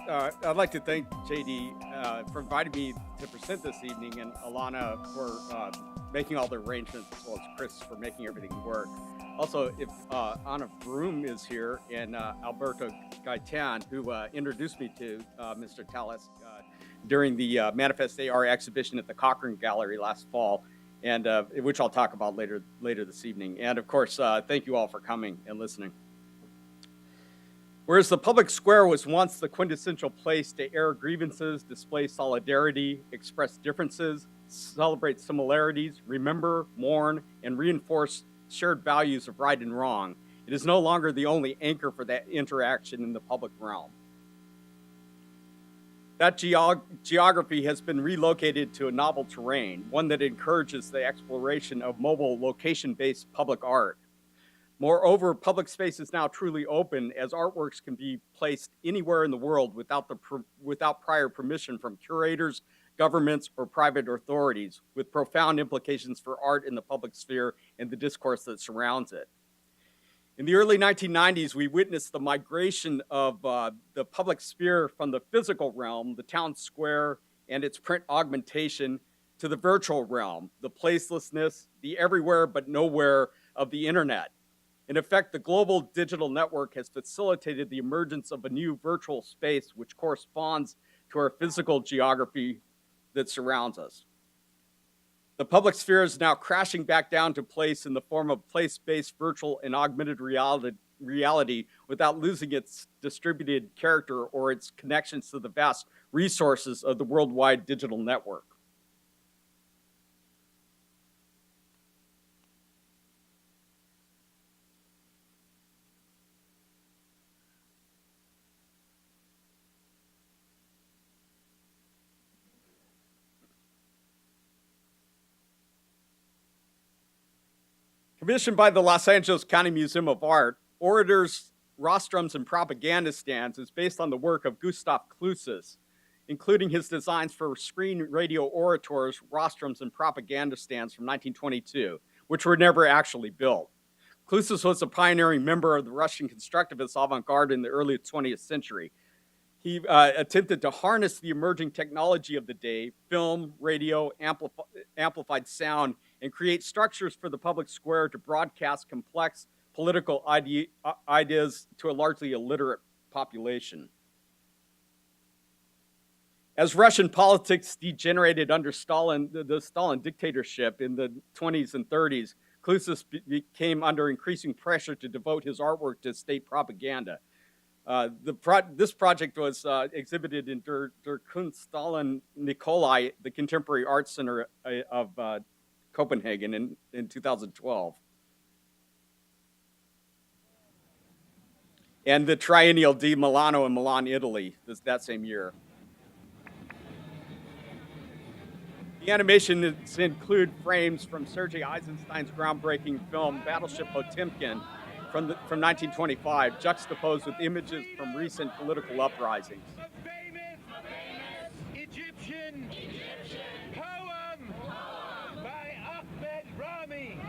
I'd like to thank JD for inviting me to present this evening, and Alana for making all the arrangements, as well as Chris for making everything work. Also, if Anna Broom is here, and Alberto Gaitan, who introduced me to Mr. Tallis during the Manifest AR exhibition at the Cochrane Gallery last fall, and which I'll talk about later this evening. And of course, thank you all for coming and listening. Whereas the public square was once the quintessential place to air grievances, display solidarity, express differences, celebrate similarities, remember, mourn, and reinforce shared values of right and wrong, it is no longer the only anchor for that interaction in the public realm. That geography has been relocated to a novel terrain, one that encourages the exploration of mobile location-based public art. Moreover, public space is now truly open, as artworks can be placed anywhere in the world without prior permission from curators, governments, or private authorities, with profound implications for art in the public sphere and the discourse that surrounds it. In the early 1990s, we witnessed the migration of the public sphere from the physical realm, the town square, and its print augmentation, to the virtual realm, the placelessness, the everywhere but nowhere of the internet. In effect, the global digital network has facilitated the emergence of a new virtual space which corresponds to our physical geography that surrounds us. The public sphere is now crashing back down to place in the form of place-based virtual and augmented reality without losing its distributed character or its connections to the vast resources of the worldwide digital network. Commissioned by the Los Angeles County Museum of Art, Orators, Rostrums, and Propaganda Stands is based on the work of Gustav Clusis, including his designs for screen radio orators, rostrums, and propaganda stands from 1922, which were never actually built. Clusis was a pioneering member of the Russian constructivist avant-garde in the early 20th century. He attempted to harness the emerging technology of the day, film, radio, amplified sound, and create structures for the public square to broadcast complex political ideas to a largely illiterate population. As Russian politics degenerated under Stalin, the Stalin dictatorship in the 20s and 30s, Clusis became under increasing pressure to devote his artwork to state propaganda. This project was exhibited in Der Kunststallen Nikolai, the Contemporary Art Center of Copenhagen in 2012. And the Triennial di Milano in Milan, Italy, that same year. The animations include frames from Sergei Eisenstein's groundbreaking film Battleship Potemkin from 1925, juxtaposed with images from recent political uprisings. Egyptian poem by Ahmed Rami.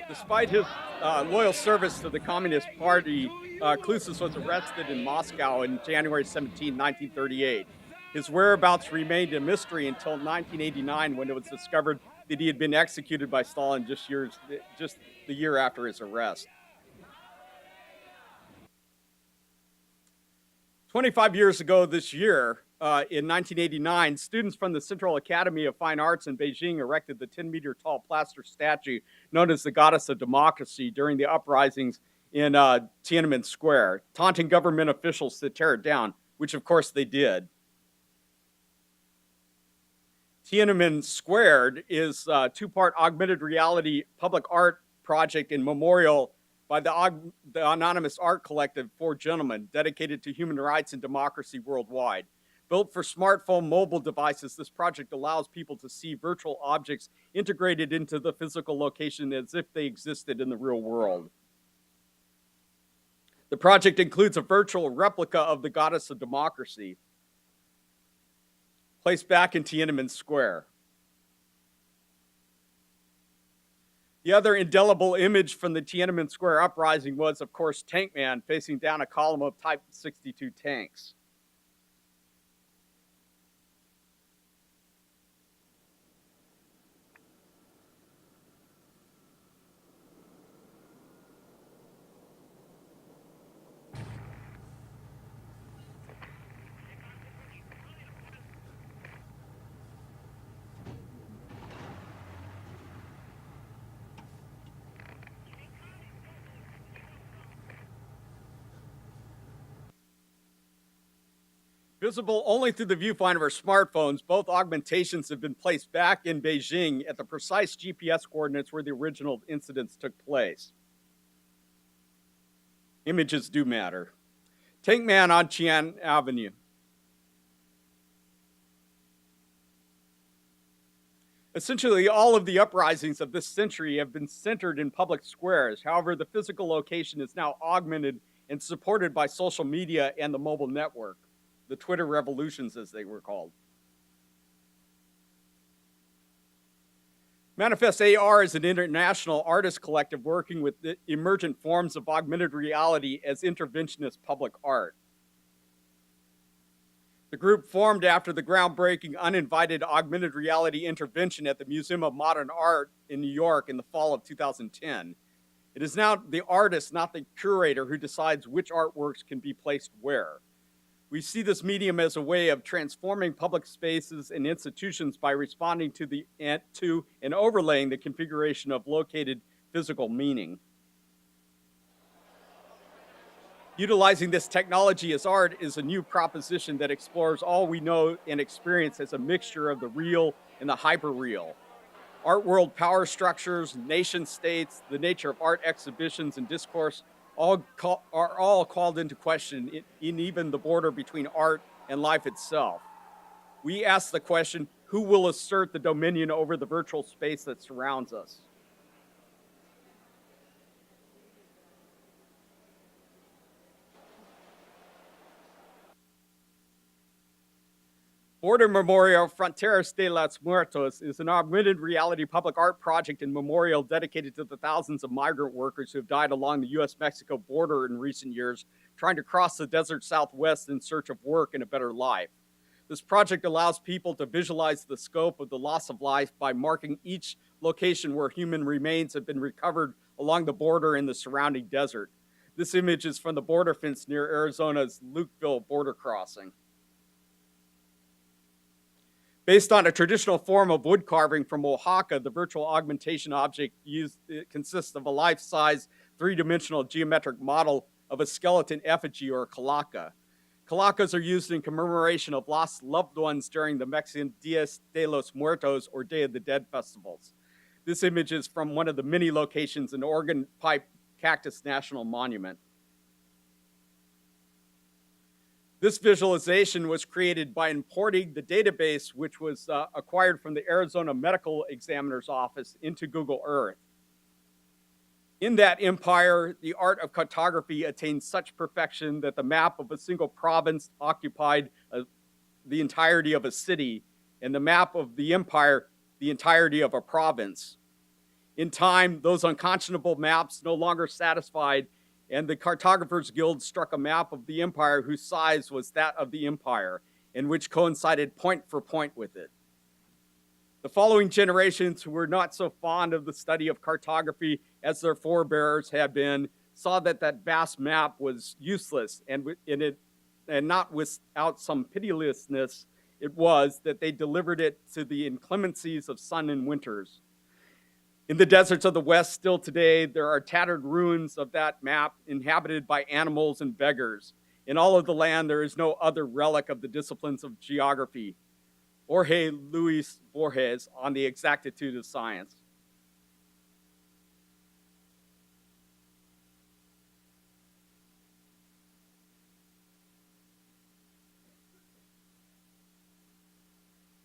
Despite his loyal service to the Communist Party, Clusis was arrested in Moscow on January 17, 1938. His whereabouts remained a mystery until 1989, when it was discovered that he had been executed by Stalin just the year after his arrest. 25 years ago this year, in 1989, students from the Central Academy of Fine Arts in Beijing erected the 10-meter tall plaster statue known as the Goddess of Democracy during the uprisings in Tiananmen Square, taunting government officials to tear it down, which of course they did. Tiananmen Squared is a two-part augmented reality public art project and memorial by the anonymous art collective Four Gentlemen, dedicated to human rights and democracy worldwide. Built for smartphone mobile devices, this project allows people to see virtual objects integrated into the physical location as if they existed in the real world. The project includes a virtual replica of the Goddess of Democracy, placed back in Tiananmen Square. The other indelible image from the Tiananmen Square uprising was, of course, Tank Man facing down a column of Type 62 tanks. Visible only through the viewfinder of our smartphones, both augmentations have been placed back in Beijing at the precise GPS coordinates where the original incidents took place. Images do matter. Tank Man on Qian Avenue. Essentially, all of the uprisings of this century have been centered in public squares. However, the physical location is now augmented and supported by social media and the mobile network, the Twitter revolutions, as they were called. Manifest AR is an international artist collective working with the emergent forms of augmented reality as interventionist public art. The group formed after the groundbreaking uninvited augmented reality intervention at the Museum of Modern Art in New York in the fall of 2010. It is now the artist, not the curator, who decides which artworks can be placed where. We see this medium as a way of transforming public spaces and institutions by responding to and overlaying the configuration of located physical meaning. Utilizing this technology as art is a new proposition that explores all we know and experience as a mixture of the real and the hyperreal. Art world power structures, nation states, the nature of art exhibitions and discourse are all called into question in even the border between art and life itself. We ask the question, who will assert the dominion over the virtual space that surrounds us? Border Memorial Fronteras de los Muertos is an augmented reality public art project and memorial dedicated to the thousands of migrant workers who have died along the US-Mexico border in recent years, trying to cross the desert southwest in search of work and a better life. This project allows people to visualize the scope of the loss of life by marking each location where human remains have been recovered along the border and the surrounding desert. This image is from the border fence near Arizona's Lukeville border crossing. Based on a traditional form of wood carving from Oaxaca, the virtual augmentation object consists of a life-size, three-dimensional geometric model of a skeleton effigy or a calaca. Calacas are used in commemoration of lost loved ones during the Mexican Dias de los Muertos or Day of the Dead festivals. This image is from one of the many locations in Oregon Pipe Cactus National Monument. This visualization was created by importing the database, which was acquired from the Arizona Medical Examiner's Office, into Google Earth. In that empire, the art of cartography attained such perfection that the map of a single province occupied the entirety of a city, and the map of the empire, the entirety of a province. In time, those unconscionable maps no longer satisfied, and the Cartographers Guild struck a map of the empire whose size was that of the empire, and which coincided point for point with it. The following generations, who were not so fond of the study of cartography as their forebears had been, saw that that vast map was useless, and not without some pitilessness it was that they delivered it to the inclemencies of sun and winters. In the deserts of the West, still today, there are tattered ruins of that map inhabited by animals and beggars. In all of the land, there is no other relic of the disciplines of geography. Jorge Luis Borges on the exactitude of science.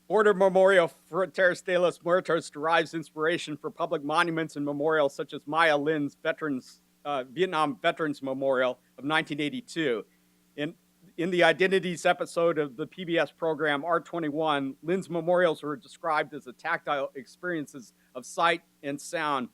Border Memorial Fronteras de los Muertos derives inspiration for public monuments and memorials such as Maya Lin's Vietnam Veterans Memorial of 1982. In the Identities episode of the PBS program R21, Lin's memorials were described as the tactile experiences of sight and sound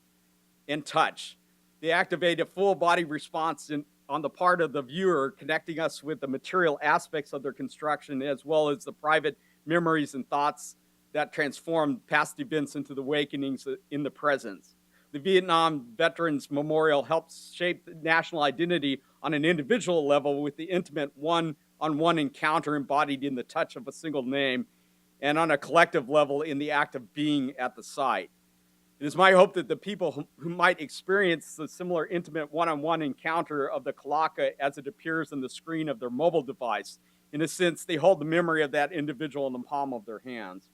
and touch. They activate a full body response on the part of the viewer, connecting us with the material aspects of their construction, as well as the private memories and thoughts that transform past events into the awakenings in the present. The Vietnam Veterans Memorial helps shape the national identity on an individual level with the intimate one-on-one encounter embodied in the touch of a single name, and on a collective level in the act of being at the site. It is my hope that the people who might experience the similar intimate one-on-one encounter of the Kalaka as it appears on the screen of their mobile device, in a sense, they hold the memory of that individual in the palm of their hands.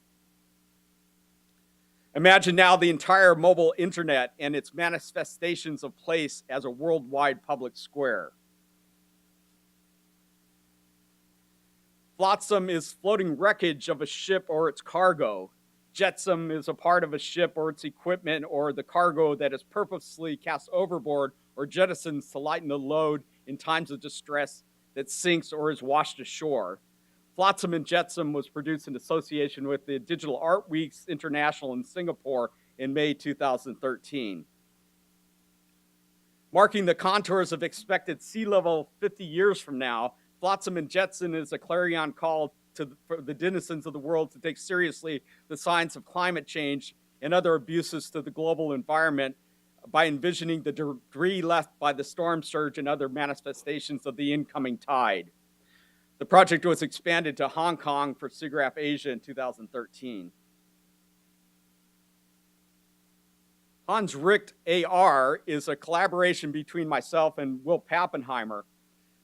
Imagine now the entire mobile internet and its manifestations of place as a worldwide public square. Flotsam is floating wreckage of a ship or its cargo. Jetsam is a part of a ship or its equipment or the cargo that is purposely cast overboard or jettisoned to lighten the load in times of distress that sinks or is washed ashore. Flotsam and Jetsam was produced in association with the Digital Art Weeks International in Singapore in May 2013. Marking the contours of expected sea level 50 years from now, Flotsam and Jetsam is a clarion call for the denizens of the world to take seriously the signs of climate change and other abuses to the global environment by envisioning the debris left by the storm surge and other manifestations of the incoming tide. The project was expanded to Hong Kong for SIGGRAPH Asia in 2013. Hans Richt AR is a collaboration between myself and Will Pappenheimer.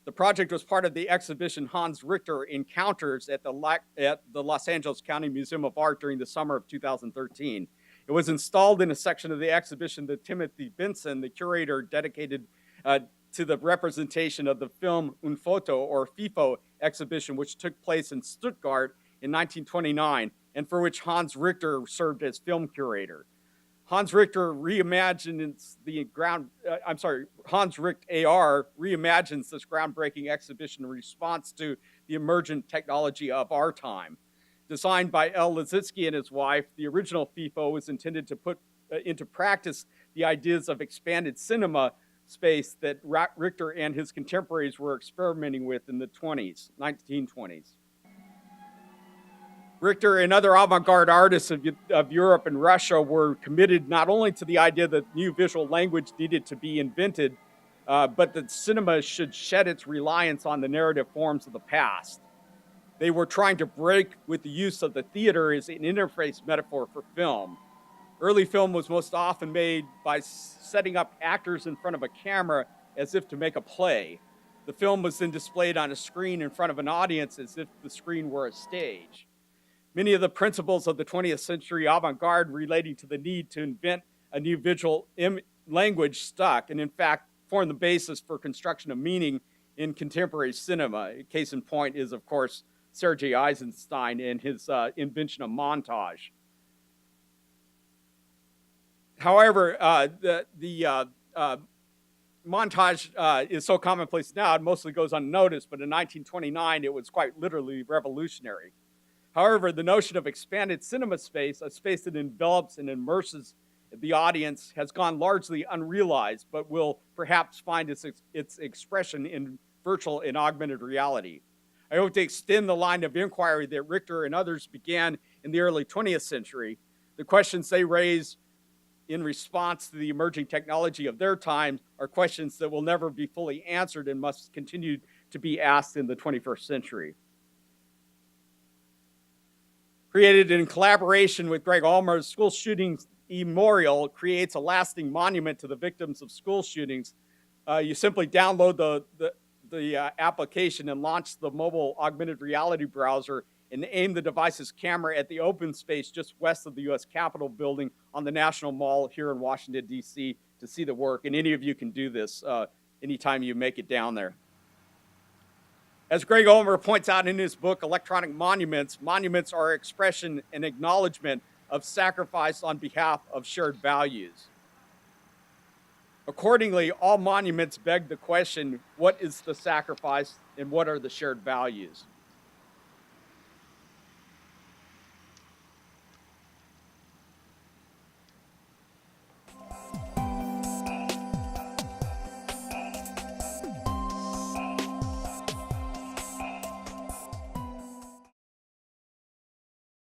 The project was part of the exhibition Hans Richter Encounters at the Los Angeles County Museum of Art during the summer of 2013. It was installed in a section of the exhibition that Timothy Benson, the curator, dedicated to the representation of the film Un Photo, or FIFO, exhibition, which took place in Stuttgart in 1929, and for which Hans Richter served as film curator. Hans Richt AR reimagines this groundbreaking exhibition in response to the emergent technology of our time. Designed by L. Lazitsky and his wife, the original FIFO was intended to put into practice the ideas of expanded cinema space that Richter and his contemporaries were experimenting with in the 1920s. Richter and other avant-garde artists of Europe and Russia were committed not only to the idea that new visual language needed to be invented, but that cinema should shed its reliance on the narrative forms of the past. They were trying to break with the use of the theater as an interface metaphor for film. Early film was most often made by setting up actors in front of a camera as if to make a play. The film was then displayed on a screen in front of an audience as if the screen were a stage. Many of the principles of the 20th century avant-garde relating to the need to invent a new visual language stuck, and in fact formed the basis for construction of meaning in contemporary cinema. A case in point is, of course, Sergei Eisenstein and his invention of montage. However, the montage is so commonplace now, it mostly goes unnoticed, but in 1929, it was quite literally revolutionary. However, the notion of expanded cinema space, a space that envelops and immerses the audience, has gone largely unrealized, but will perhaps find its expression in virtual and augmented reality. I hope to extend the line of inquiry that Richter and others began in the early 20th century. The questions they raise in response to the emerging technology of their time are questions that will never be fully answered and must continue to be asked in the 21st century. Created in collaboration with Greg Ulmer's School Shootings Memorial creates a lasting monument to the victims of school shootings. You simply download the application and launch the mobile augmented reality browser and aim the device's camera at the open space just west of the U.S. Capitol building on the National Mall here in Washington, D.C. to see the work. And any of you can do this anytime you make it down there. As Greg Ulmer points out in his book, Electronic Monuments, monuments are expression and acknowledgement of sacrifice on behalf of shared values. Accordingly, all monuments beg the question, what is the sacrifice and what are the shared values?